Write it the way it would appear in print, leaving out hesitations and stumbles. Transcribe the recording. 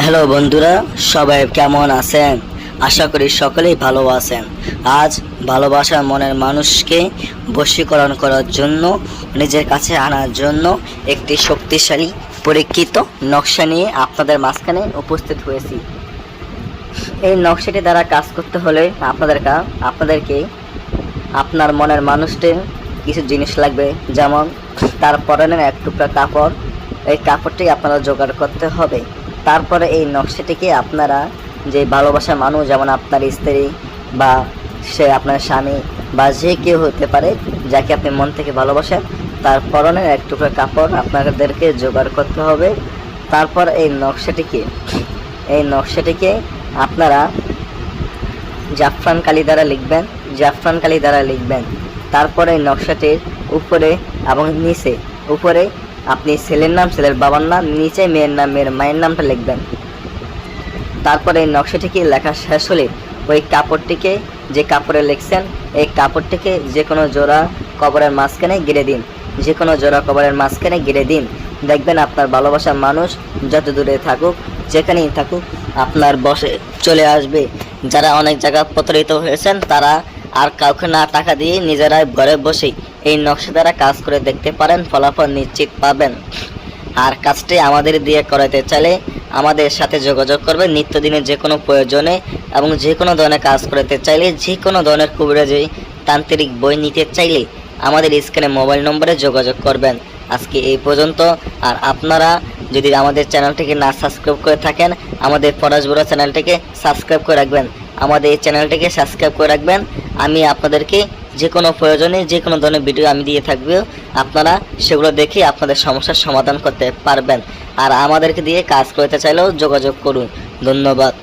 Hello বন্ধুরা, সবাই কেমন আছেন? আশা করি সকলেই ভালো আছেন। আজ ভালোবাসার মনের মানুষকে বশীকরণ করার জন্য, নিজের কাছে আনার জন্য একটি শক্তিশালী পরীক্ষিত নকশা নিয়ে আপনাদের মাঝখানে উপস্থিত হয়েছি। এই নকশাটি দ্বারা কাজ করতে হলে আপনাদেরকে আপনার মনের মানুষটির কিছু জিনিস লাগবে, যেমন তার পরনের এক টুকরা কাপড়। এই কাপড়টি আপনারা জোগাড় করতে হবে। তারপরে এই নকশাটিকে আপনারা যে ভালোবাসার মানুষ, যেমন আপনার স্ত্রী বা সে আপনার স্বামী বা যে কেউ হতে পারে, যাকে আপনি মন থেকে ভালোবাসেন, তার পরনের এক টুকরা কাপড় আপনাদেরকে জোগাড় করতে হবে। তারপর এই নকশাটিকে আপনারা জাফরান কালি দ্বারা লিখবেন। তারপরে এই নকশাটির উপরে এবং নিচে, উপরে আপনি ছেলের নাম, ছেলের বাবার নাম, নিচে মেয়ের নাম, মেয়ের মায়ের নামটা লিখবেন। তারপরে এই নকশাটিকে লেখা শেষ হলে ওই কাপড়টিকে, যে কাপড়ে লিখছেন, এই কাপড়টিকে যে কোনো জোড়া কবরের মাঝখানে গেড়ে দিন। দেখবেন আপনার ভালোবাসার মানুষ যত দূরে থাকুক, যেখানেই থাকুক, আপনার বসে চলে আসবে। যারা অনেক জায়গা প্রতারিত হয়েছেন, তারা আর কাউকে না টাকা দিয়ে নিজেরা ঘরে বসেই এই নকশা দ্বারা কাজ করে দেখতে পারেন, ফলাফল নিশ্চিত পাবেন। আর কাজটি আমাদের দিয়ে করাতে চাইলে আমাদের সাথে যোগাযোগ করবেন। নিত্যদিনের যে কোনো প্রয়োজনে এবং যে কোনো ধরনের কাজ করতে চাইলে, যে কোনো ধরনের কবিরাজি তান্ত্রিক বই নিতে চাইলে আমাদের স্ক্রিনে মোবাইল নম্বরে যোগাযোগ করবেন। আজকে এই পর্যন্ত। আর আপনারা যদি আমাদের চ্যানেলটিকে না সাবস্ক্রাইব করে থাকেন, আমাদের ফরাজ বুড়া চ্যানেলটিকে সাবস্ক্রাইব করে রাখবেন। আমাদের এই চ্যানেলটিকে সাবস্ক্রাইব করে রাখবেন। আমি আপনাদেরকে যে কোনো প্রয়োজনে যে কোনো ধরনের ভিডিও আমি দিয়ে থাকবো, আপনারা সেগুলো দেখে আপনাদের সমস্যার সমাধান করতে পারবেন। আর আমাদেরকে দিয়ে কাজ করতে চাইলেও যোগাযোগ করুন। ধন্যবাদ।